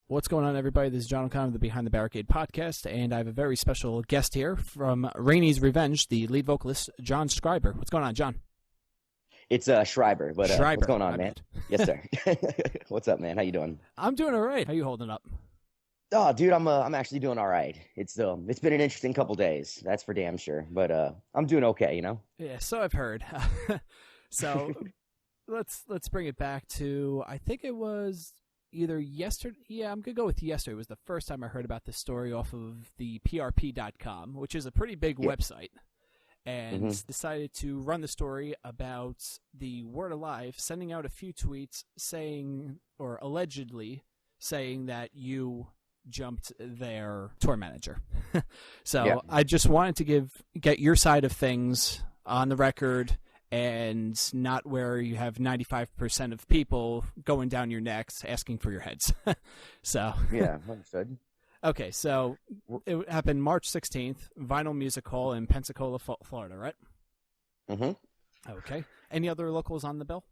What's going on, everybody? This is John O'Connor of the Behind the Barricade Podcast, and I have a very special guest here from Rainey's Revenge, the lead vocalist, John Schreiber. What's going on, John? It's Schreiber, but Schreiber. What's going on, man? Yes, sir. What's up, man? How you doing? I'm doing all right. How you holding up? Oh, dude, I'm actually doing all right. It's been an interesting couple days, that's for damn sure. But I'm doing okay, you know. Yeah, so I've heard. So let's bring it back to, I think it was either yesterday. Yeah, I'm gonna go with yesterday. It was the first time I heard about this story off of the PRP.com, which is a pretty big website, and decided to run the story about the Word Alive sending out a few tweets saying, or allegedly saying, that you jumped their tour manager. So I just wanted to get your side of things on the record, and not where you have 95% of people going down your necks asking for your heads. So yeah, understood. Okay, so it happened March 16th, Vinyl Music Hall in Pensacola, Florida, right? Mm-hmm. Okay. Any other locals on the bill?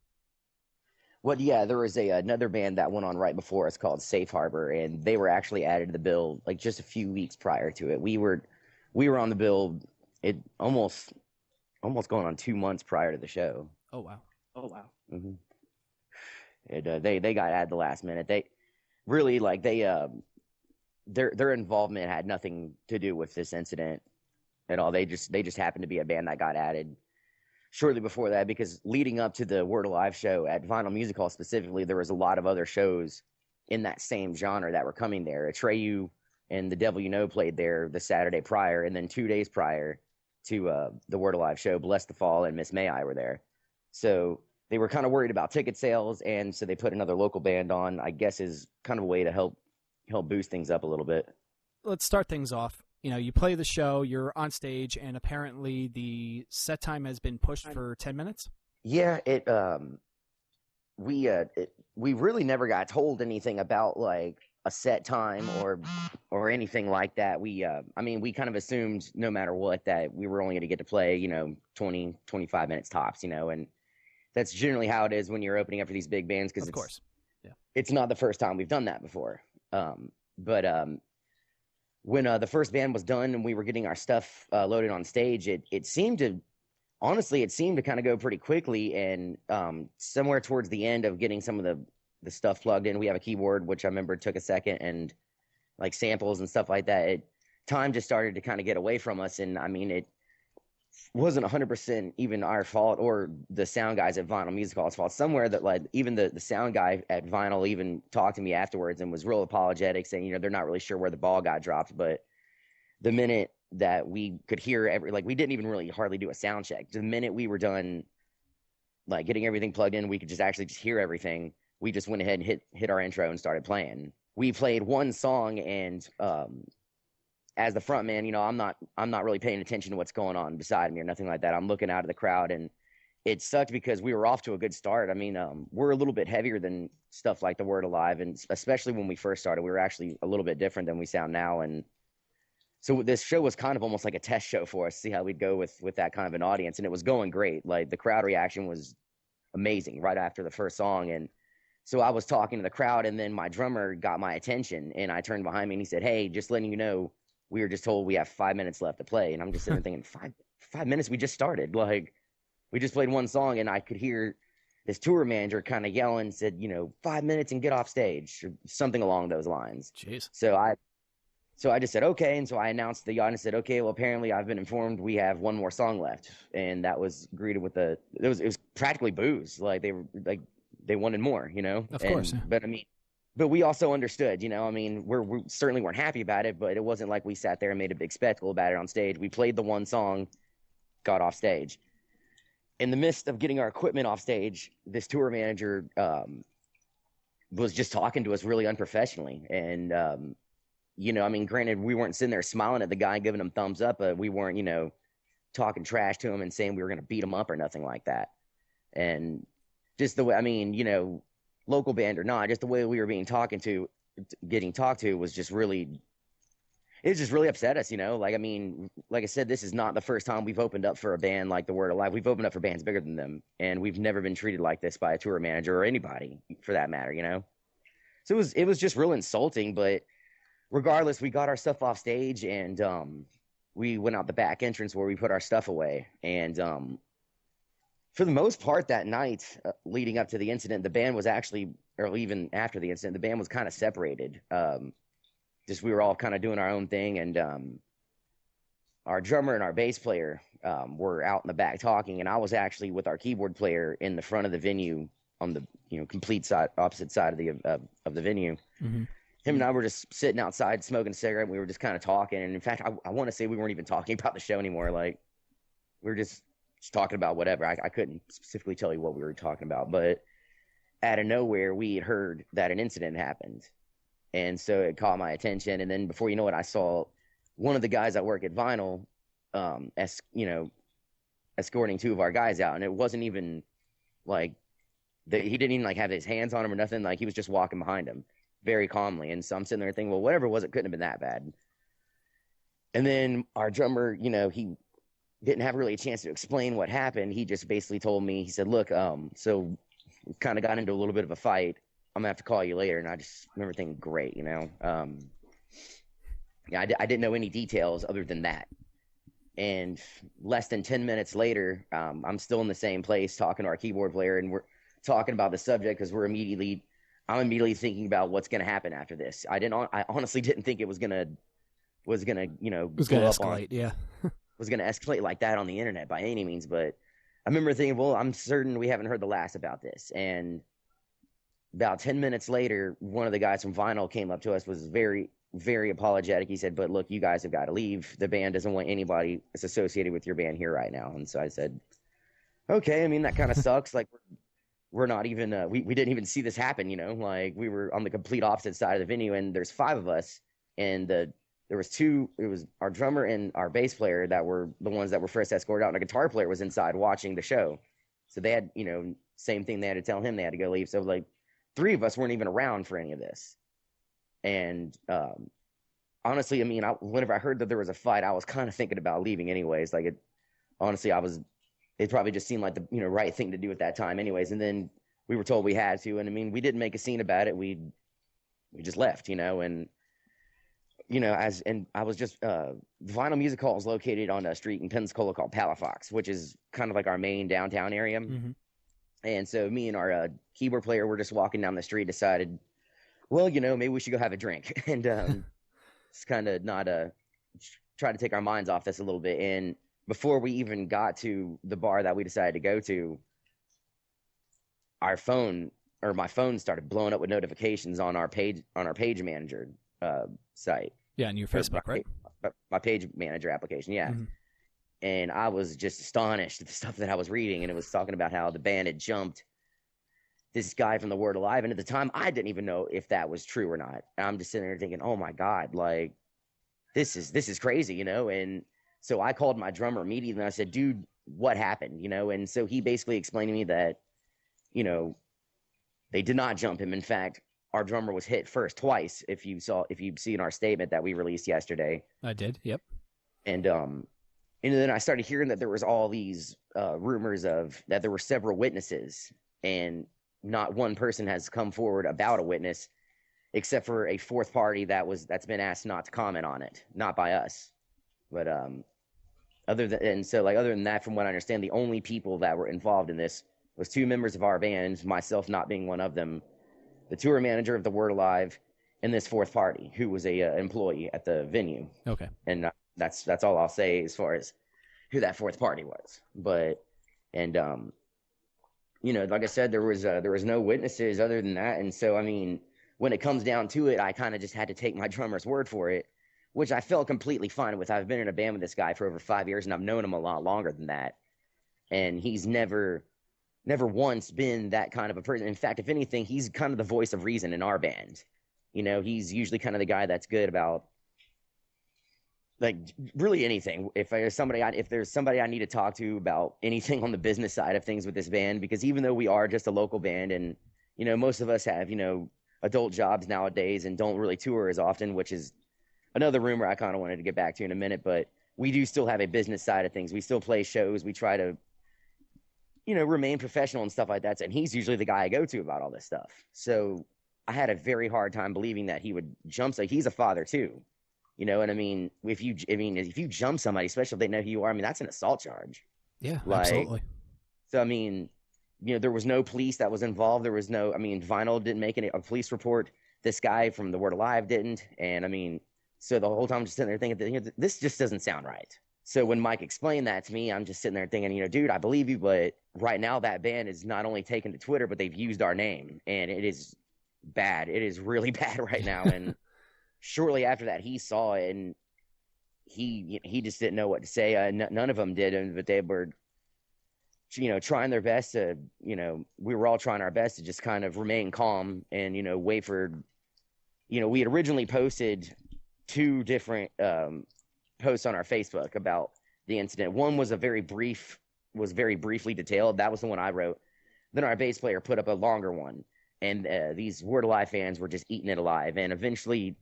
Well, yeah, there was another band that went on right before us called Safe Harbor, and they were actually added to the bill like just a few weeks prior to it. We were on the bill almost going on 2 months prior to the show. Oh wow! Mm-hmm. They got added the last minute. They really their involvement had nothing to do with this incident at all. They just happened to be a band that got added shortly before that, because leading up to the Word Alive show at Vinyl Music Hall specifically, there was a lot of other shows in that same genre that were coming there. Atreyu and The Devil You Know played there the Saturday prior, and then 2 days prior to the Word Alive show, Bless the Fall and Miss May I were there. So they were kind of worried about ticket sales, and so they put another local band on, I guess, is kind of a way to help boost things up a little bit. Let's start things off. You know, you play the show, you're on stage, and apparently the set time has been pushed for 10 minutes? Yeah, we really never got told anything about like a set time or anything like that. We kind of assumed no matter what that we were only going to get to play, 20, 25 minutes tops, and that's generally how it is when you're opening up for these big bands, because of course, yeah, it's not the first time we've done that before. But when the first band was done and we were getting our stuff loaded on stage, it seemed to kind of go pretty quickly, and somewhere towards the end of getting some of the stuff plugged in, we have a keyboard, which I remember took a second, and like samples and stuff like that, time just started to kind of get away from us. And I mean, it wasn't 100% even our fault or the sound guys at Vinyl Music Hall's fault. Somewhere that like even the sound guy at Vinyl even talked to me afterwards and was real apologetic, saying, they're not really sure where the ball got dropped. But the minute that we could hear we didn't even really hardly do a sound check. The minute we were done, like getting everything plugged in, we could just hear everything. We just went ahead and hit our intro and started playing. We played one song, and as the front man, I'm not really paying attention to what's going on beside me or nothing like that. I'm looking out of the crowd, and it sucked because we were off to a good start. I mean, we're a little bit heavier than stuff like the Word Alive, and especially when we first started, we were actually a little bit different than we sound now. And so this show was kind of almost like a test show for us, see how we'd go with that kind of an audience. And it was going great. Like the crowd reaction was amazing right after the first song. And so I was talking to the crowd, and then my drummer got my attention, and I turned behind me and he said, "Hey, just letting you know, we were just told we have 5 minutes left to play." And I'm just sitting there thinking, five minutes? We just started. Like, we just played one song, and I could hear this tour manager kind of yelling, said, 5 minutes and get off stage, or something along those lines. Jeez. So I just said, okay. And so I announced the audience, said, okay, well, apparently I've been informed we have one more song left. And that was greeted with it was practically boos. Like they wanted more, Of course. Yeah. But we also understood, we certainly weren't happy about it, but it wasn't like we sat there and made a big spectacle about it on stage. We played the one song, got off stage. In the midst of getting our equipment off stage, this tour manager was just talking to us really unprofessionally. And, granted, we weren't sitting there smiling at the guy, giving him thumbs up, but we weren't, talking trash to him and saying we were going to beat him up or nothing like that. And just the way, local band or not, just the way we were getting talked to was just really, it just really upset us, like I said, this is not the first time we've opened up for a band like the Word Alive. We've opened up for bands bigger than them, and we've never been treated like this by a tour manager or anybody for that matter, So it was just real insulting, but regardless, we got our stuff off stage and we went out the back entrance where we put our stuff away. And for the most part that night leading up to the incident, the band was actually, or even after the incident, the band was kind of separated. Just we were all kind of doing our own thing, and our drummer and our bass player were out in the back talking, and I was actually with our keyboard player in the front of the venue on the complete opposite side of the venue. Mm-hmm. Him and I were just sitting outside smoking a cigarette. And we were just kind of talking, and in fact, I want to say we weren't even talking about the show anymore. Like we were just talking about whatever. I couldn't specifically tell you what we were talking about, but out of nowhere, we had heard that an incident happened, and so it caught my attention. And then before you know it, I saw one of the guys that work at Vinyl, escorting two of our guys out, and it wasn't even like he didn't even like have his hands on him or nothing. Like he was just walking behind him very calmly. And so I'm sitting there thinking, well, whatever it was, it couldn't have been that bad. And then our drummer, he didn't have really a chance to explain what happened. He just basically told me, he said, look, so we kind of got into a little bit of a fight. I'm gonna have to call you later. And I just remember thinking, great, I didn't know any details other than that. And less than 10 minutes later, I'm still in the same place talking to our keyboard player, and we're talking about the subject because I'm immediately thinking about what's going to happen after this. I honestly didn't think it was going to escalate. Yeah. Was going to escalate like that on the internet by any means. But I remember thinking, well, I'm certain we haven't heard the last about this. And about 10 minutes later, one of the guys from Vinyl came up to us, was very, very apologetic. He said, but look, you guys have got to leave. The band doesn't want anybody that's associated with your band here right now. And so I said, okay, I mean, that kind of sucks. Like, we're not even we didn't even see this happen, like we were on the complete opposite side of the venue, and there's 5 of us, and there was 2. It was our drummer and our bass player that were the ones that were first escorted out, and a guitar player was inside watching the show. So they had, same thing, they had to tell him they had to go leave. So like 3 of us weren't even around for any of this. And honestly, I mean, whenever I heard that there was a fight, I was kind of thinking about leaving anyways. Like it probably just seemed like the right thing to do at that time anyways. And then we were told we had to, and I mean, we didn't make a scene about it. We just left, and I was just the Vinyl Music Hall is located on a street in Pensacola called Palafox, which is kind of like our main downtown area. Mm-hmm. And so me and our keyboard player were just walking down the street, decided, well, maybe we should go have a drink, and just kind of not try to take our minds off this a little bit. And before we even got to the bar that we decided to go to, my phone started blowing up with notifications on our page manager site. Yeah, on your Facebook, right? My page manager application, yeah. Mm-hmm. And I was just astonished at the stuff that I was reading, and it was talking about how the band had jumped this guy from the Word Alive, and at the time I didn't even know if that was true or not. And I'm just sitting there thinking, oh my God, like this is crazy, and so I called my drummer immediately, and I said, dude, what happened, and so he basically explained to me that, they did not jump him. In fact, our drummer was hit first twice, if you've seen our statement that we released yesterday. I did, yep. And then I started hearing that there was all these rumors that there were several witnesses, and not one person has come forward about a witness, except for a 4th party that's been asked not to comment on it, not by us. But other than that, from what I understand, the only people that were involved in this was 2 members of our band, myself not being one of them, the tour manager of the Word Alive, and this 4th party who was a employee at the venue. Okay. And that's all I'll say as far as who that 4th party was. But like I said, there was no witnesses other than that, and so I mean, when it comes down to it, I kind of just had to take my drummer's word for it, which I felt completely fine with. I've been in a band with this guy for over 5 years, and I've known him a lot longer than that. And he's never once been that kind of a person. In fact, if anything, he's kind of the voice of reason in our band. He's usually kind of the guy that's good about, like, really anything. If there's somebody I need to talk to about anything on the business side of things with this band, because even though we are just a local band, and, most of us have, adult jobs nowadays and don't really tour as often, which is another rumor I kind of wanted to get back to in a minute, but we do still have a business side of things. We still play shows. We try to, remain professional and stuff like that. And he's usually the guy I go to about all this stuff. So I had a very hard time believing that he would jump. So he's a father too, you know. And I mean, if you jump somebody, especially if they know who you are, I mean, that's an assault charge. Yeah, Like, absolutely. so I mean, you know, there was no police that was involved. There was no, I mean, Vinyl didn't make a police report. This guy from The Word Alive didn't. And I mean, so the whole time I'm just sitting there thinking, you know, this just doesn't sound right. So when Mike explained that to me, I'm just sitting there thinking, you know, dude, I believe you, but right now that band is not only taken to Twitter, but they've used our name, and it is bad. It is really bad right now. And shortly after that, he saw it, and he just didn't know what to say. None of them did, but they were, you know, trying their best to, you know, we were all trying our best to just kind of remain calm and, you know, wait for, you know, we had originally posted 2 different posts on our Facebook about the incident. One was very briefly detailed. That was the one I wrote. Then our bass player put up a longer one, and these Word Alive fans were just eating it alive. And eventually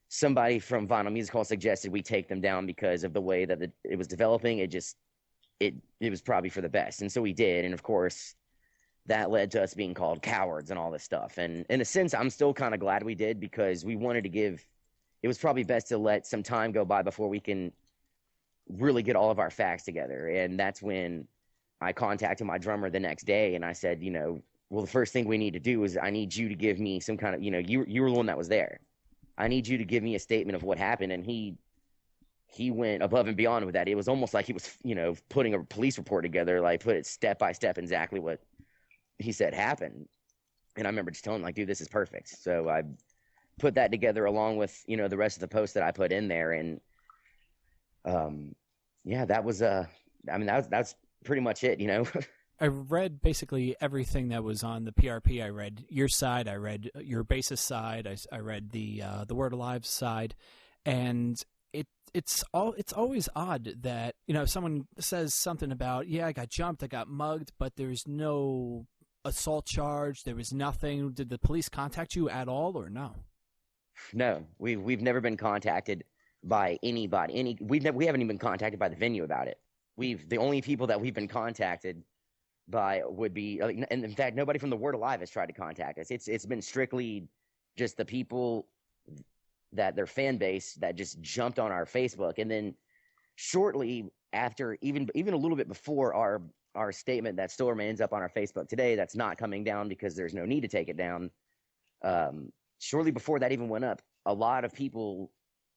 somebody from Vinyl Music Hall suggested we take them down because of the way that it was developing. It was probably for the best. And so we did. And of course that led to us being called cowards and all this stuff. And in a sense, I'm still kind of glad we did, because we wanted to it was probably best to let some time go by before we can really get all of our facts together. And that's when I contacted my drummer the next day, and I said, you know, well, the first thing we need to do is I need you to give me some kind of, you know, you were the one that was there. I need you to give me a statement of what happened. And he went above and beyond with that. It was almost like he was, you know, putting a police report together, like put it step by step exactly what he said happened. And I remember just telling him, like, dude, this is perfect. So I put that together along with, you know, the rest of the posts that I put in there. And yeah, that was I mean, that's pretty much it, you know. I read basically everything that was on the PRP. I read your side, I read your bassist side, I read the Word Alive side, and it's always odd that, you know, someone says something about, yeah, I got jumped, I got mugged, but there's no assault charge, there was nothing. Did the police contact you at all, or no? No, we've never been contacted by anybody. We haven't even been contacted by the venue about it. The only people that we've been contacted by would be, and in fact, nobody from the Word Alive has tried to contact us. It's been strictly just the people that their fan base that just jumped on our Facebook. And then shortly after, even a little bit before our statement that still remains up on our Facebook today, that's not coming down because there's no need to take it down. Shortly before that even went up, a lot of people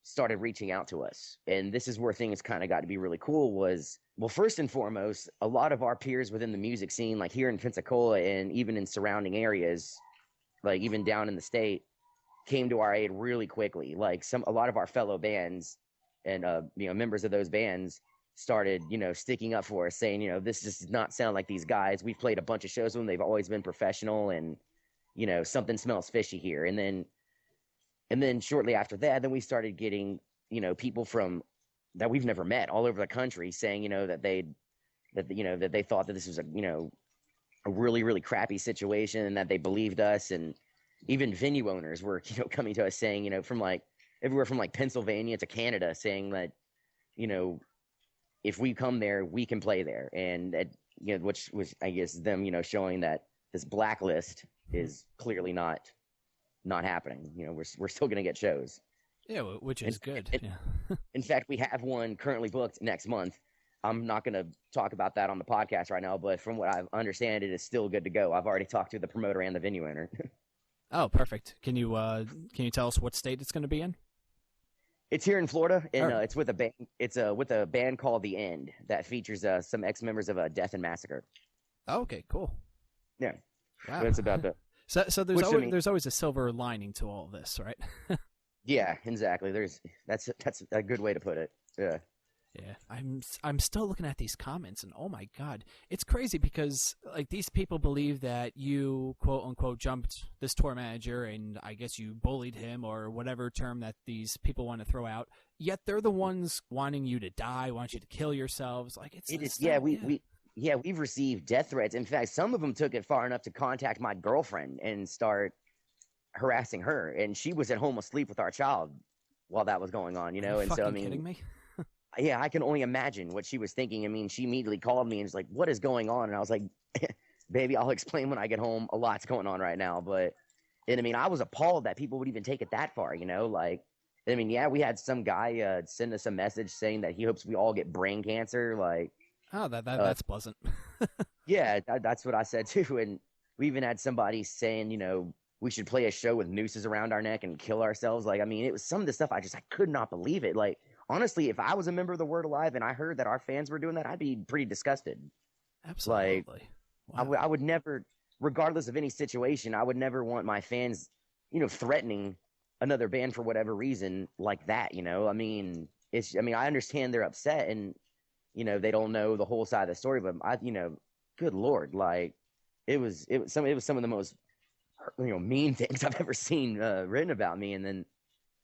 started reaching out to us. And this is where things kind of got to be really cool was, well, first and foremost, a lot of our peers within the music scene, like here in Pensacola and even in surrounding areas, like even down in the state, came to our aid really quickly. Like a lot of our fellow bands and, you know, members of those bands started, you know, sticking up for us, saying, you know, this does not sound like these guys. We've played a bunch of shows with them. They've always been professional, and, you know, something smells fishy here. And then shortly after that, then we started getting, you know, people from that we've never met all over the country saying, you know, that they thought that this was a, you know, a really, really crappy situation, and that they believed us. And even venue owners were, you know, coming to us saying, you know, from like everywhere from like Pennsylvania to Canada, saying that, you know, if we come there, we can play there. And you know, which was, I guess, them, you know, showing that this blacklist is clearly not happening. You know, we're still going to get shows. Yeah, which is good. Yeah. In fact, we have one currently booked next month. I'm not going to talk about that on the podcast right now, but from what I understand, it is still good to go. I've already talked to the promoter and the venue owner. Oh, perfect. Can you tell us what state it's going to be in? It's here in Florida, and it's with a band. It's with a band called The End that features some ex-members of Death and Massacre. Oh, okay, cool. Yeah, wow. That's about the. So there's always a silver lining to all this, right? Yeah, exactly. That's a good way to put it. Yeah. Yeah, I'm still looking at these comments, and oh my god, it's crazy because like these people believe that you quote unquote jumped this tour manager, and I guess you bullied him or whatever term that these people want to throw out. Yet they're the ones wanting you to die, want you to kill yourselves. Like we've received death threats. In fact, some of them took it far enough to contact my girlfriend and start harassing her, and she was at home asleep with our child while that was going on. You know, and so I mean, kidding me? Yeah, I can only imagine what she was thinking. I mean, she immediately called me and was like, "What is going on?" And I was like, "Baby, I'll explain when I get home. A lot's going on right now." But And I mean, I was appalled that people would even take it that far, like, I mean, yeah, we had some guy send us a message saying that he hopes we all get brain cancer. Like, oh, that's pleasant. Yeah, that's what I said too. And we even had somebody saying, we should play a show with nooses around our neck and kill ourselves. Like, I mean, it was some of the stuff I could not believe it. Like, honestly, if I was a member of the Word Alive and I heard that our fans were doing that, I'd be pretty disgusted. Absolutely. Like, wow. I would never, regardless of any situation, I would never want my fans, threatening another band for whatever reason like that. I mean, I understand they're upset and, they don't know the whole side of the story, but good Lord, like it was some of the most, mean things I've ever seen written about me. And then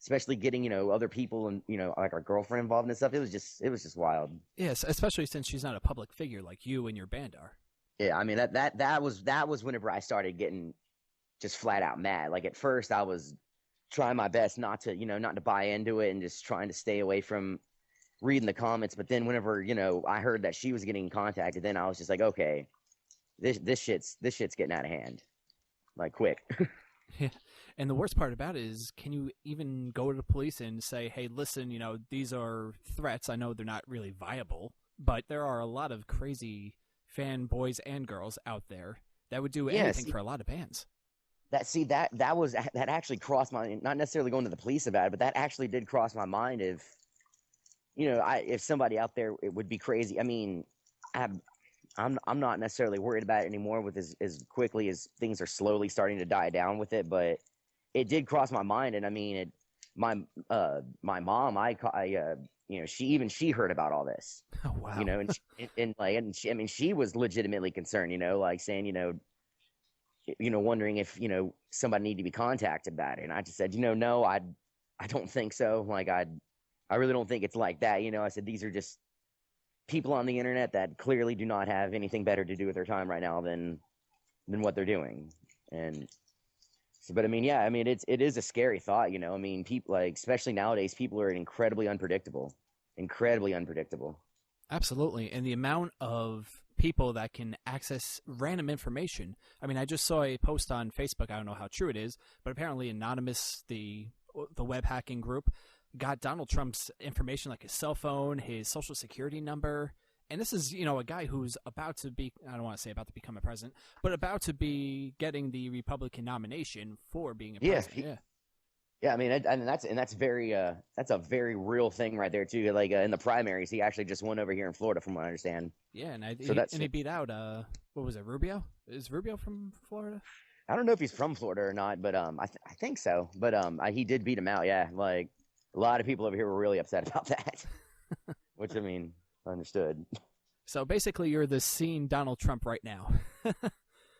especially getting, other people and, like our girlfriend involved and stuff. It was just wild. Yes. Especially since she's not a public figure like you and your band are. Yeah. I mean, that was whenever I started getting just flat out mad. Like at first I was trying my best not to buy into it and just trying to stay away from reading the comments. But then whenever, I heard that she was getting contacted, then I was just like, okay, this shit's getting out of hand. Like quick. Yeah. And the worst part about it is, can you even go to the police and say, hey, listen, these are threats. I know they're not really viable, but there are a lot of crazy fanboys and girls out there that would do anything for a lot of bands. That actually crossed my, not necessarily going to the police about it, but that actually did cross my mind if somebody out there, it would be crazy. I mean, I'm not necessarily worried about it anymore with as quickly as things are slowly starting to die down with it, but it did cross my mind. And I mean, my mom, she heard about all this. Oh, wow. And she was legitimately concerned, like saying, wondering if, somebody needed to be contacted about it. And I just said, no, I don't think so. Like, I really don't think it's like that. I said, these are just people on the internet that clearly do not have anything better to do with their time right now than what they're doing. And so, but I mean, yeah, I mean, it is a scary thought, I mean, people, like, especially nowadays, people are incredibly unpredictable. Absolutely. And the amount of people that can access random information. I mean, I just saw a post on Facebook. I don't know how true it is, but apparently Anonymous, the web hacking group, got Donald Trump's information, like his cell phone, his social security number. And this is, a guy who's about to be, I don't want to say about to become a president, but about to be getting the Republican nomination for being a president. Yeah. I mean, that's a very real thing right there too. Like in the primaries, he actually just won over here in Florida, from what I understand. Yeah. And he beat out, what was it? Rubio? Is Rubio from Florida? I don't know if he's from Florida or not, but I think so. But he did beat him out. Yeah. Like, a lot of people over here were really upset about that, which, I mean, understood. So basically, you're the scene Donald Trump right now.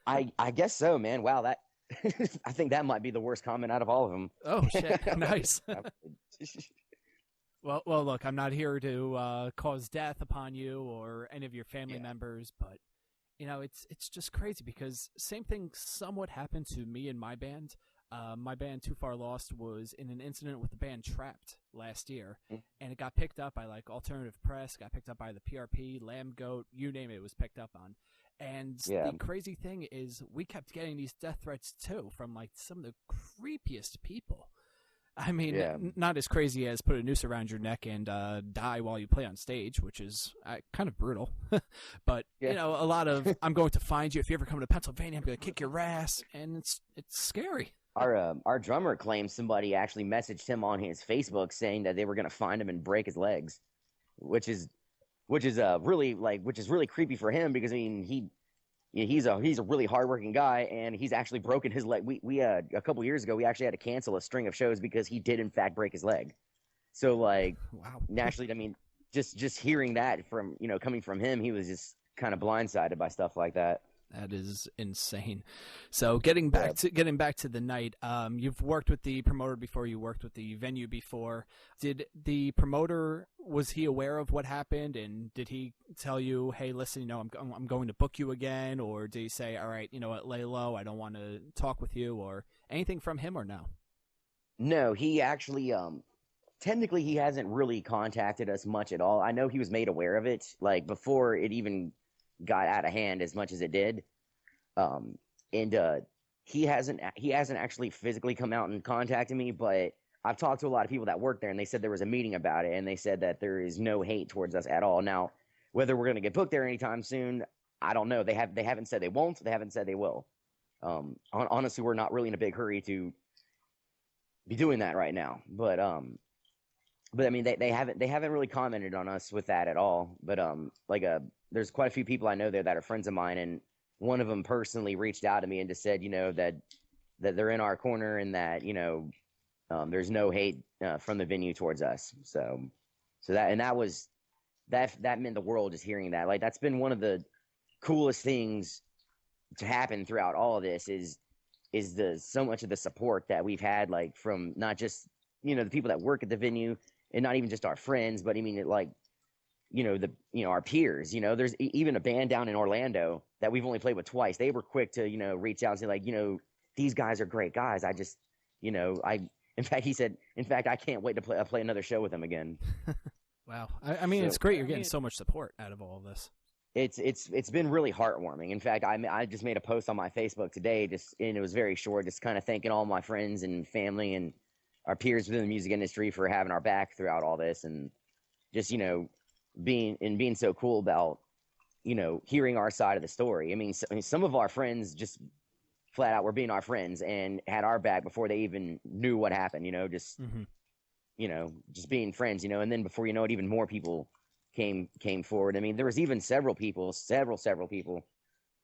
I guess so, man. Wow, that I think that might be the worst comment out of all of them. Oh, shit. Nice. Well, look, I'm not here to cause death upon you or any of your family members, but, it's just crazy because same thing somewhat happened to me and my band. My band Too Far Lost was in an incident with the band Trapped last year, and it got picked up by like alternative press, got picked up by the PRP, Lamb Goat, you name it, was picked up on. And the crazy thing is we kept getting these death threats too from like some of the creepiest people. I mean, not as crazy as put a noose around your neck and die while you play on stage, which is kind of brutal. But, a lot of, I'm going to find you. If you ever come to Pennsylvania, I'm going to kick your ass. And it's scary. Our drummer claims somebody actually messaged him on his Facebook saying that they were going to find him and break his legs, which is really creepy for him because, I mean, he's a really hardworking guy and he's actually broken his leg. We a couple years ago, we actually had to cancel a string of shows because he did in fact break his leg. So like, wow. Naturally, I mean, just hearing that from, coming from him, he was just kind of blindsided by stuff like that. That is insane. So getting back to the night, you've worked with the promoter before, you worked with the venue before. Did the promoter, was he aware of what happened, and did he tell you, hey, listen, I'm going to book you again, or did he say, all right, what, lay low, I don't want to talk with you, or anything from him, or no? No, he actually, technically he hasn't really contacted us much at all. I know he was made aware of it, like before it even got out of hand as much as it did. And he hasn't actually physically come out and contacted me, but I've talked to a lot of people that work there, and they said there was a meeting about it, and they said that there is no hate towards us at all. Now, whether we're going to get booked there anytime soon, I don't know. They haven't said they won't. They haven't said they will. Honestly, we're not really in a big hurry to be doing that right now. But I mean, they haven't really commented on us with that at all. But there's quite a few people I know there that are friends of mine, and one of them personally reached out to me and just said, that they're in our corner and that, there's no hate from the venue towards us. So that meant the world just hearing that. Like, that's been one of the coolest things to happen throughout all of this is so much of the support that we've had, like, from not just, the people that work at the venue and not even just our friends, but I mean, our peers. There's even a band down in Orlando that we've only played with twice. They were quick to, reach out and say, like, these guys are great guys. I just, in fact, he said, I can't wait to play another show with them again. Wow. I mean, it's great. You're getting so much support out of all of this. It's been really heartwarming. In fact, I just made a post on my Facebook today, and it was very short, just kind of thanking all my friends and family and our peers within the music industry for having our back throughout all this, and just, being so cool about, hearing our side of the story. I mean, some of our friends just flat out were being our friends and had our back before they even knew what happened, just, just being friends, and then before you know it, even more people came forward. I mean, there was even several people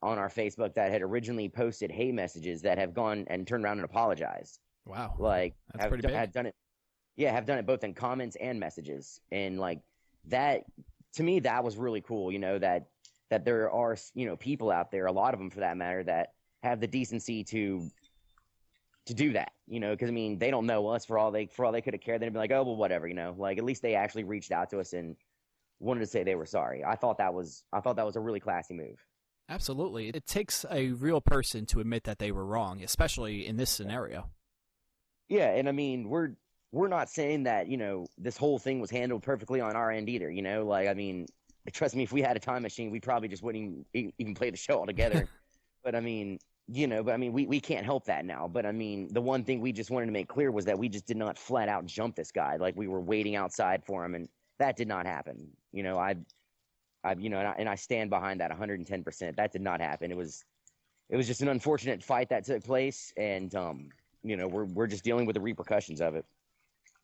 on our Facebook that had originally posted hate messages that have gone and turned around and apologized. Wow. Like, that's pretty big. Have done it. Yeah, have done it both in comments and messages. And like that, to me, that was really cool, that there are, people out there, a lot of them for that matter, that have the decency to do that, because I mean, they don't know us. For all they could have cared, they'd be like, oh, well, whatever, like, at least they actually reached out to us and wanted to say they were sorry. I thought that was a really classy move. Absolutely. It takes a real person to admit that they were wrong, especially in this scenario. Yeah, and I mean, we're not saying that, this whole thing was handled perfectly on our end either, like, I mean, trust me, if we had a time machine, we probably just wouldn't even play the show altogether. But I mean, we can't help that now. But I mean, the one thing we just wanted to make clear was that we just did not flat out jump this guy. Like, we were waiting outside for him, and that did not happen. I stand behind that 110%. That did not happen. It was just an unfortunate fight that took place, and we're just dealing with the repercussions of it.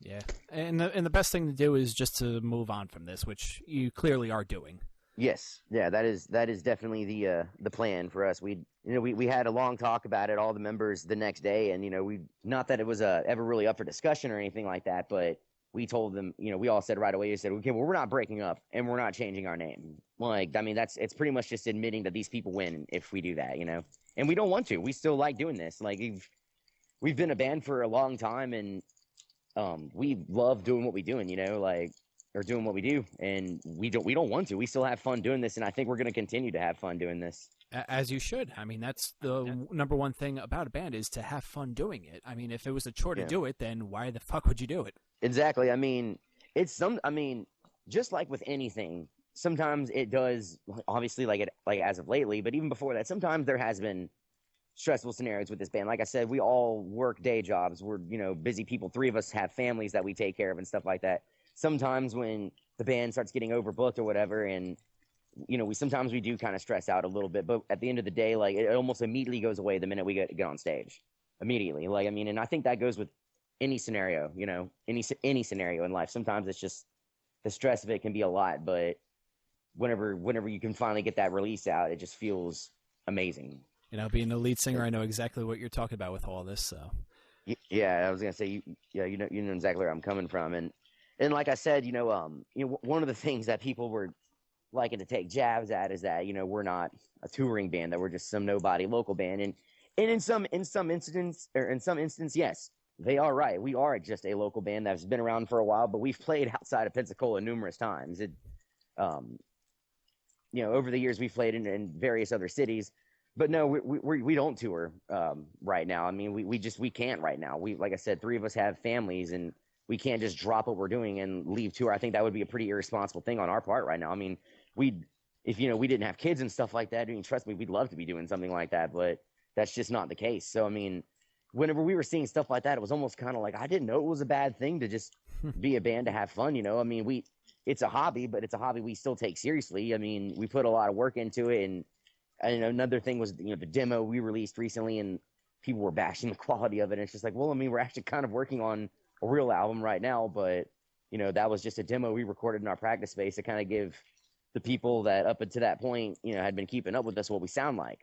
Yeah, and the best thing to do is just to move on from this, which you clearly are doing. Yes, yeah, that is definitely the plan for us. We had a long talk about it, all the members, the next day, and we, not that it was ever really up for discussion or anything like that, but we told them, we all said right away, we said, okay, well, we're not breaking up and we're not changing our name. Like, I mean, it's pretty much just admitting that these people win if we do that, and we don't want to. We still like doing this. Like, we've been a band for a long time, and we love doing what we doing, or doing what we do, and we don't want to. We still have fun doing this, and I think we're going to continue to have fun doing this. As you should. I mean, that's the number one thing about a band, is to have fun doing it. I mean, if it was a chore to do it, then why the fuck would you do it? Exactly. I mean, just like with anything, sometimes it does, obviously, like as of lately, but even before that, sometimes there has been stressful scenarios with this band. Like I said, we all work day jobs. We're, busy people. 3 of us have families that we take care of and stuff like that. Sometimes when the band starts getting overbooked or whatever, and sometimes we do kind of stress out a little bit, but at the end of the day, like, it almost immediately goes away the minute we get on stage. Immediately. Like, I mean, and I think that goes with any scenario, any scenario in life. Sometimes it's just the stress of it can be a lot, but whenever you can finally get that release out, it just feels amazing. Being the lead singer, I know exactly what you're talking about with all this. So, yeah, I was gonna say, you know exactly where I'm coming from, and like I said, one of the things that people were liking to take jabs at is that we're not a touring band, that we're just some nobody local band, and in some instance, yes, they are right. We are just a local band that's been around for a while, but we've played outside of Pensacola numerous times. Over the years we've played in various other cities. But no, we don't tour right now. I mean, we can't right now. Like I said, 3 of us have families, and we can't just drop what we're doing and leave tour. I think that would be a pretty irresponsible thing on our part right now. I mean, if we didn't have kids and stuff like that, I mean, trust me, we'd love to be doing something like that. But that's just not the case. So I mean, whenever we were seeing stuff like that, it was almost kind of like I didn't know it was a bad thing to just be a band to have fun. I mean, it's a hobby, but it's a hobby we still take seriously. I mean, we put a lot of work into it, and another thing was the demo we released recently, and people were bashing the quality of it. And it's just like, well, I mean, we're actually kind of working on a real album right now, but that was just a demo we recorded in our practice space to kind of give the people that up until that point, had been keeping up with us what we sound like,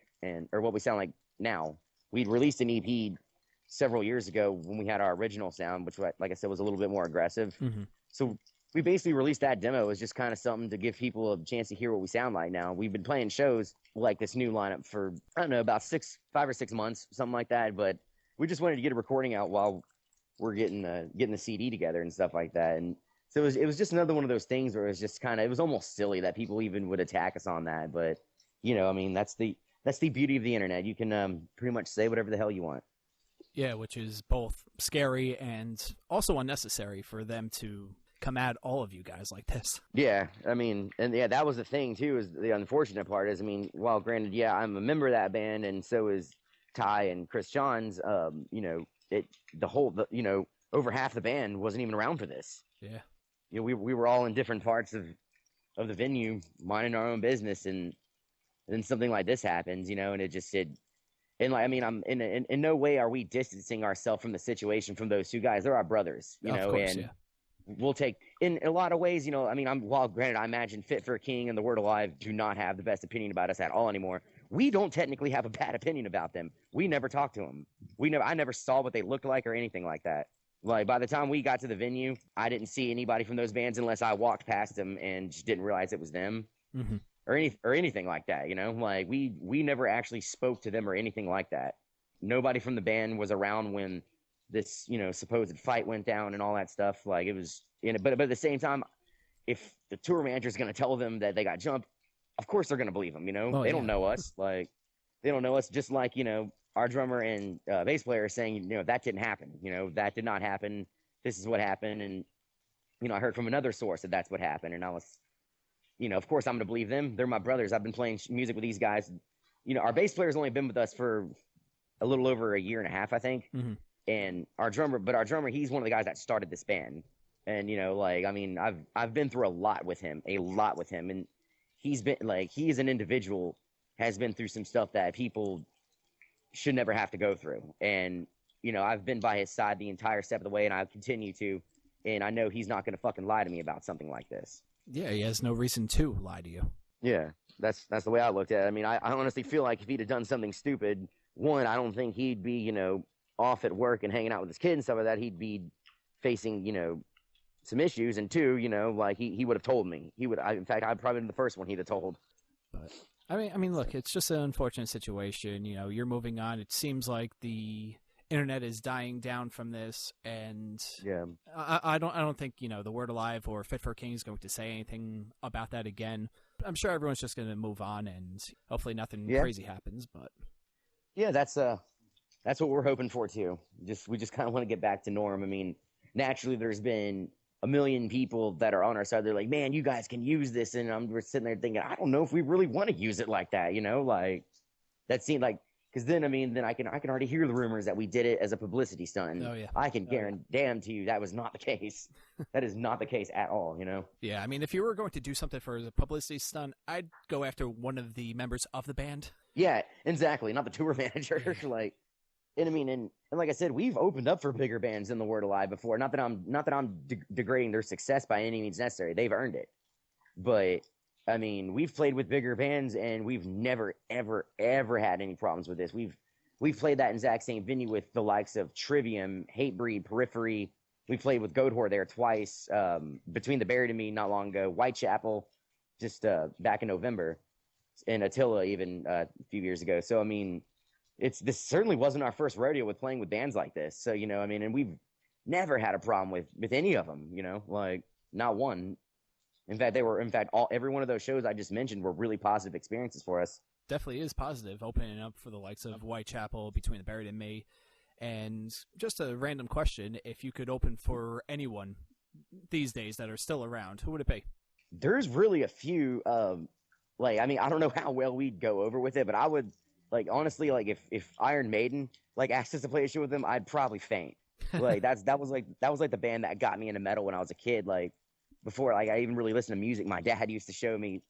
or what we sound like now. We'd released an EP several years ago when we had our original sound, which, like I said, was a little bit more aggressive. Mm-hmm. So we basically released that demo as just kind of something to give people a chance to hear what we sound like now. We've been playing shows like this new lineup for, I don't know, about 5 or 6 months, something like that. But we just wanted to get a recording out while we're getting the CD together and stuff like that. And so it was just another one of those things where it was just it was almost silly that people even would attack us on that. But, I mean, that's the beauty of the internet. You can pretty much say whatever the hell you want. Yeah, which is both scary and also unnecessary for them to come at all of you guys like this. Yeah, I mean, and yeah, that was the thing too, is the unfortunate part is, I mean, while granted, yeah, I'm a member of that band and so is Ty and Chris Johns, over half the band wasn't even around for this. Yeah. We were all in different parts of the venue, minding our own business, and then something like this happens, and and like, I mean, I'm in no way are we distancing ourselves from the situation from those two guys. They're our brothers, of course, and yeah. We'll take, in a lot of ways, I mean, while granted, I imagine Fit for a King and The Word Alive do not have the best opinion about us at all anymore. We don't technically have a bad opinion about them. We never talked to them. I never saw what they looked like or anything like that. Like, by the time we got to the venue, I didn't see anybody from those bands unless I walked past them and just didn't realize it was them. Mm-hmm. Or anything like that, like we never actually spoke to them or anything like that. Nobody from the band was around when this, supposed fight went down and all that stuff. Like, it was, but at the same time, if the tour manager is going to tell them that they got jumped, of course they're going to believe them, Oh, they yeah. don't know us. Like, they don't know us, just like, our drummer and bass player are saying, that didn't happen, that did not happen. This is what happened. And, I heard from another source that that's what happened. And I was, of course I'm going to believe them. They're my brothers. I've been playing music with these guys. Our bass player's only been with us for a little over a year and a half, I think. Mm-hmm. And our drummer, he's one of the guys that started this band. And, like, I mean, I've been through a lot with him. And he's been, like, he as an individual has been through some stuff that people should never have to go through. And, I've been by his side the entire step of the way, and I continue to. And I know he's not going to fucking lie to me about something like this. Yeah, he has no reason to lie to you. Yeah, that's the way I looked at it. I mean, I honestly feel like if he'd have done something stupid, one, I don't think he'd be, off at work and hanging out with his kids and stuff like that. He'd be facing, some issues. And two, like he would have told me. In fact, I'd probably been the first one he'd have told. But I mean, look, it's just an unfortunate situation. You're moving on. It seems like the internet is dying down from this, and yeah, I don't think The Word Alive or Fit for a King is going to say anything about that again. I'm sure everyone's just going to move on, and hopefully nothing crazy happens. But yeah, that's what we're hoping for too. We just kind of want to get back to norm. I mean, naturally, there's been a million people that are on our side. They're like, "Man, you guys can use this," and we're sitting there thinking, "I don't know if we really want to use it like that." Like that seemed like. Because then, I mean, I can already hear the rumors that we did it as a publicity stunt. Oh, yeah. I can guarantee you that was not the case. That is not the case at all, Yeah, I mean, if you were going to do something for a publicity stunt, I'd go after one of the members of the band. Yeah, exactly. Not the tour manager. Like, and I mean, and like I said, we've opened up for bigger bands than The Word Alive before. Not that I'm degrading their success by any means necessary. They've earned it. But I mean, we've played with bigger bands, and we've never, ever, ever had any problems with this. We've played that exact same venue with the likes of Trivium, Hatebreed, Periphery. We played with Goatwhore there twice, Between the Buried and Me not long ago, Whitechapel just back in November, and Attila even a few years ago. So, I mean, this certainly wasn't our first rodeo with playing with bands like this. So, I mean, and we've never had a problem with any of them, like not one. In fact, every one of those shows I just mentioned were really positive experiences for us. Definitely is positive, opening up for the likes of Whitechapel, Between the Buried and Me. And just a random question, if you could open for anyone these days that are still around, who would it be? There's really a few, I mean, I don't know how well we'd go over with it, but I would like honestly, like if Iron Maiden like asked us to play a show with them, I'd probably faint. Like that was like the band that got me into metal when I was a kid. Like before like I even really listened to music, my dad used to show me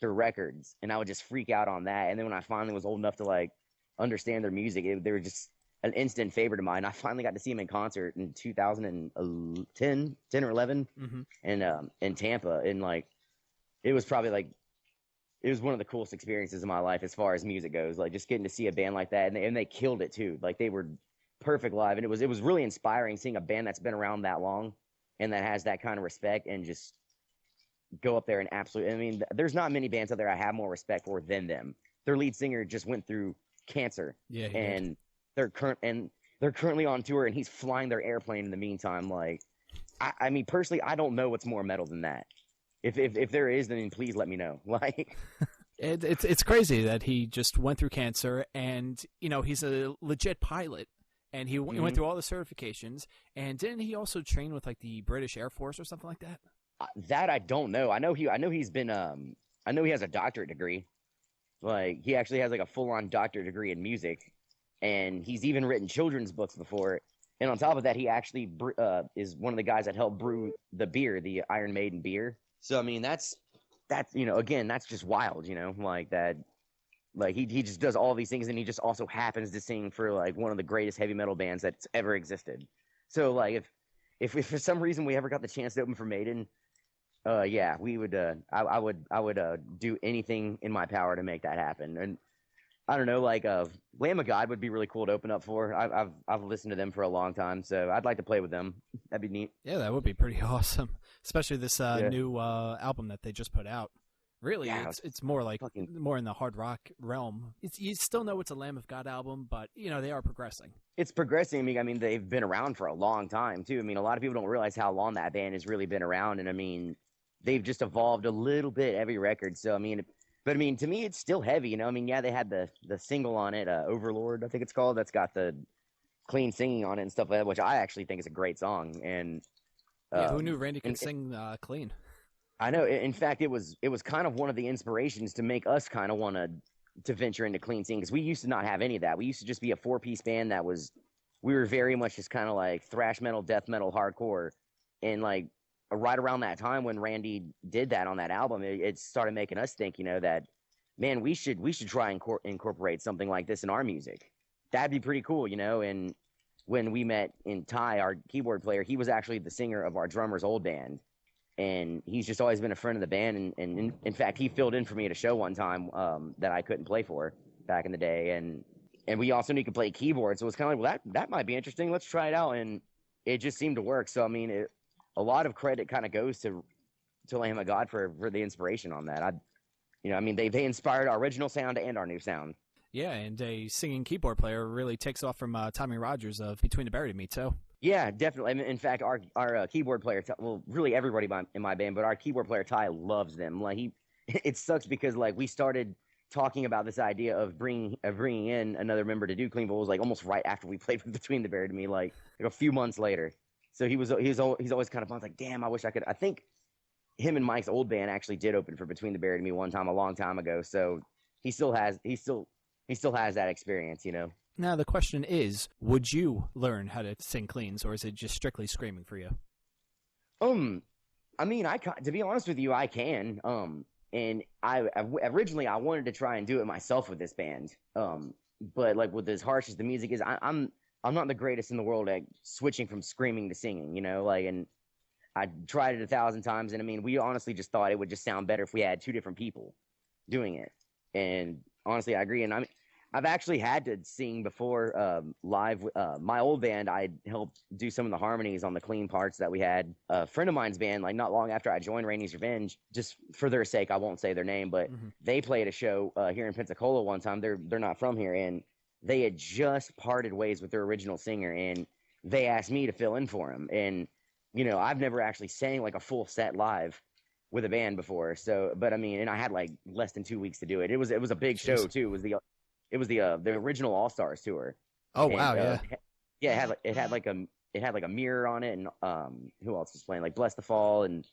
their records, and I would just freak out on that. And then when I finally was old enough to like understand their music, they were just an instant favorite of mine. I finally got to see them in concert in 2010 or 11 in Tampa, and like it was probably like it was one of the coolest experiences of my life as far as music goes. Like just getting to see a band like that, and they killed it too. Like they were perfect live, and it was really inspiring seeing a band that's been around that long and that has that kind of respect and just go up there and absolutely. I mean, there's not many bands out there I have more respect for than them. Their lead singer just went through cancer, and they're currently on tour, and he's flying their airplane in the meantime. Like, I mean, personally, I don't know what's more metal than that. If there is, then please let me know. Like, it's crazy that he just went through cancer, and you know he's a legit pilot, and he went through all the certifications, and didn't he also train with like the British Air Force or something like that? That I don't know. I know he's been I know he has a doctorate degree. Like he actually has like a full-on doctorate degree in music, and he's even written children's books before. And on top of that, he actually is one of the guys that helped brew the beer, the Iron Maiden beer. So I mean, that's you know, again, that's just wild, you know, like that. Like he just does all these things, and he just also happens to sing for like one of the greatest heavy metal bands that's ever existed. So like if for some reason we ever got the chance to open for Maiden, yeah, we would. I would do anything in my power to make that happen. And I don't know, like Lamb of God would be really cool to open up for. I've listened to them for a long time, so I'd like to play with them. That'd be neat. Yeah, that would be pretty awesome, especially this new album that they just put out. Really, yeah, it's more like more in the hard rock realm. You still know it's a Lamb of God album, but you know they are progressing. It's progressing. I mean, they've been around for a long time too. I mean, a lot of people don't realize how long that band has really been around, and I mean, they've just evolved a little bit every record. So I mean, but I mean, to me, it's still heavy. You know, I mean, yeah, they had the single on it, Overlord, I think it's called. That's got the clean singing on it and stuff like that, which I actually think is a great song. And yeah, who knew Randy could sing clean? I know. In fact, it was kind of one of the inspirations to make us kind of want to venture into clean singing, because we used to not have any of that. We used to just be a 4-piece band we were very much just kind of like thrash metal, death metal, hardcore, and like right around that time when Randy did that on that album, it started making us think, you know, that man, we should try and incorporate something like this in our music. That'd be pretty cool, you know. And when we met in Ty, our keyboard player, he was actually the singer of our drummer's old band. And he's just always been a friend of the band. And in fact, he filled in for me at a show one time that I couldn't play for back in the day. And we also knew he could play keyboard. So it was kind of like, well, that might be interesting. Let's try it out. And it just seemed to work. So, I mean, a lot of credit kind of goes to Lamb of God for the inspiration on that. I mean, they inspired our original sound and our new sound. Yeah, and a singing keyboard player really takes off from Tommy Rogers of Between the Buried and Me, too. Yeah, definitely. I mean, in fact, our keyboard player, well, really everybody in my band, but our keyboard player Ty loves them. Like it sucks because like we started talking about this idea of bringing in another member to do clean vocals like almost right after we played Between the Buried and Me, like a few months later. So he's always kind of fun. Like, damn, I wish I could. I think him and Mike's old band actually did open for Between the Buried and Me one time a long time ago. So he still has that experience, you know. Now, the question is, would you learn how to sing cleans, or is it just strictly screaming for you? I mean, to be honest with you, I can. And I originally I wanted to try and do it myself with this band. But like with as harsh as the music is, I'm not the greatest in the world at switching from screaming to singing, you know, like, and I tried it 1,000 times. And I mean, we honestly just thought it would just sound better if we had 2 different people doing it. And honestly, I agree. And I've actually had to sing before live. My old band, I helped do some of the harmonies on the clean parts that we had. A friend of mine's band, like not long after I joined Rainey's Revenge, just for their sake, I won't say their name, but they played a show here in Pensacola one time. They're not from here, and they had just parted ways with their original singer, and they asked me to fill in for him. And you know, I've never actually sang like a full set live with a band before. So, but I mean, and I had like less than 2 weeks to do it. It was a big show too. It was the original All Stars tour. Oh, and, wow, yeah. Yeah, it had like a mirror on it, and who else was playing? Like Bless the Fall, and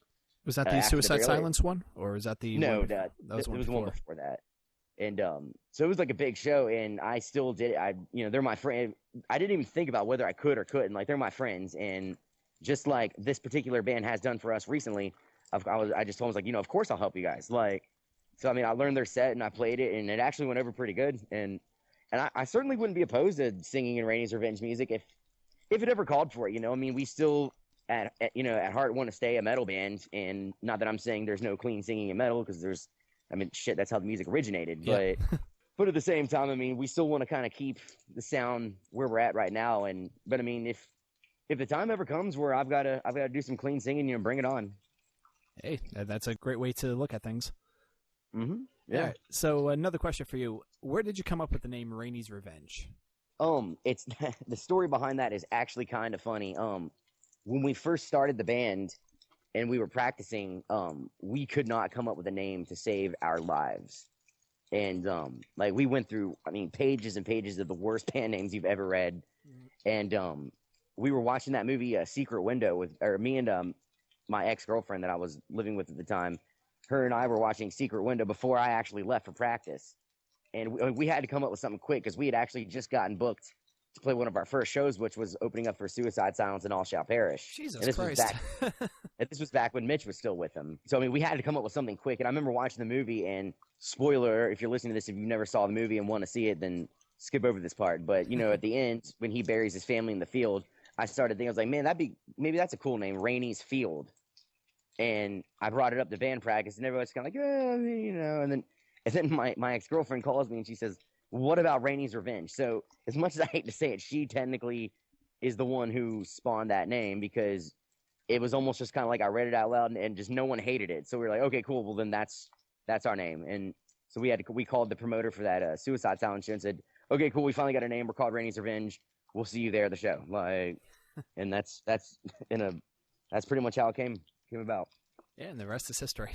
was that the Suicide Silence one, or is that the no? That was it was the one before that. And so it was like a big show, and I still did it. They're my friend. I didn't even think about whether I could or couldn't. Like, they're my friends, and just like this particular band has done for us recently, I just told them, like, of course I'll help you guys. Like, so I mean, I learned their set and I played it, and it actually went over pretty good. And I certainly wouldn't be opposed to singing in Rainey's Revenge music if it ever called for it. I mean, we still at heart want to stay a metal band, and not that I'm saying there's no clean singing in metal, because shit, that's how the music originated. Yeah. But at the same time, I mean, we still want to kind of keep the sound where we're at right now. But I mean, if the time ever comes where I've got to do some clean singing, bring it on. Hey, that's a great way to look at things. Mm-hmm. Yeah. All right, so another question for you: where did you come up with the name Rainey's Revenge? It's the story behind that is actually kind of funny. When we first started the band and we were practicing, we could not come up with a name to save our lives. And like, we went through, I mean, pages and pages of the worst band names you've ever read. And we were watching that movie, Secret Window, me and my ex-girlfriend that I was living with at the time. Her and I were watching Secret Window before I actually left for practice. And we had to come up with something quick, because we had actually just gotten booked to play one of our first shows, which was opening up for Suicide Silence and All Shall Perish. Jesus Christ. This was back when Mitch was still with them. So, I mean, we had to come up with something quick. And I remember watching the movie, and spoiler, if you're listening to this, if you never saw the movie and want to see it, then skip over this part. But, at the end, when he buries his family in the field, I started thinking, I was like, man, maybe that's a cool name, Rainey's Field. And I brought it up to band practice, and everyone's kind of like, and then my ex-girlfriend calls me, and she says, what about Rainey's Revenge? So as much as I hate to say it, she technically is the one who spawned that name, because it was almost just kind of like I read it out loud, and just no one hated it. So we were like, okay, cool. Well, then that's our name. And so we called the promoter for that Suicide Silence show and said, okay, cool. We finally got a name. We're called Rainey's Revenge. We'll see you there at the show. Like, and that's pretty much how it came about. Yeah, and the rest is history.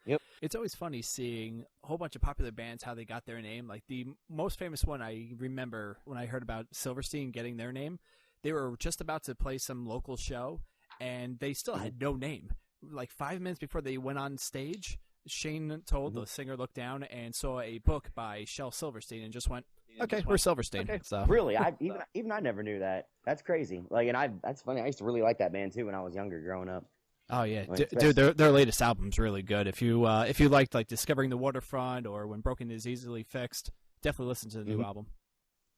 Yep. It's always funny seeing a whole bunch of popular bands, how they got their name. Like, the most famous one I remember when I heard about Silverstein getting their name, they were just about to play some local show, and they still had no name. Like, 5 minutes before they went on stage, Shane told the singer looked down and saw a book by Shel Silverstein and just went, okay, we're Silverstein. Okay. So. Really? I never knew that. That's crazy. Like, and that's funny. I used to really like that band too when I was younger, growing up. Oh yeah, dude, their latest album's really good. If you liked like Discovering the Waterfront or When Broken is Easily Fixed, definitely listen to the new album.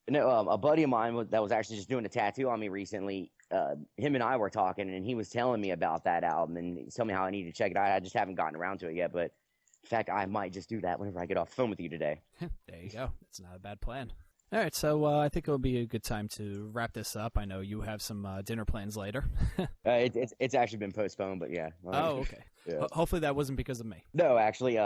No, a buddy of mine that was actually just doing a tattoo on me recently. Him and I were talking, and he was telling me about that album and he's telling me how I need to check it out. I just haven't gotten around to it yet, but in fact, I might just do that whenever I get off the phone with you today. There you go. That's not a bad plan. All right, so I think it'll be a good time to wrap this up. I know you have some dinner plans later. It's actually been postponed, but yeah. Oh, okay. Yeah. Hopefully that wasn't because of me. No, actually,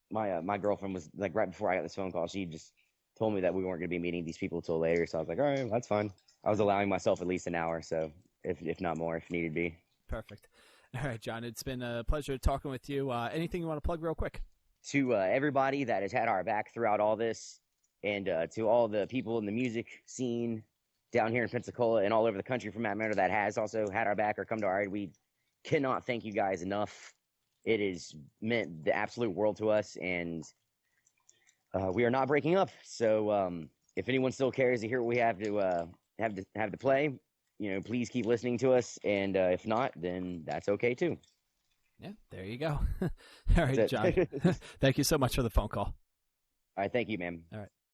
my girlfriend was like right before I got this phone call. She just told me that we weren't going to be meeting these people till later. So I was like, all right, well, that's fine. I was allowing myself at least an hour, so if not more, if needed be. Perfect. All right, John, it's been a pleasure talking with you. Anything you want to plug real quick? To everybody that has had our back throughout all this, and to all the people in the music scene down here in Pensacola and all over the country for that matter that has also had our back or come to our aid, we cannot thank you guys enough. It has meant the absolute world to us, and we are not breaking up. So if anyone still cares to hear what we have to play, please keep listening to us. And if not, then that's okay too. Yeah, there you go. All right, John. Thank you so much for the phone call. All right, thank you, ma'am. All right.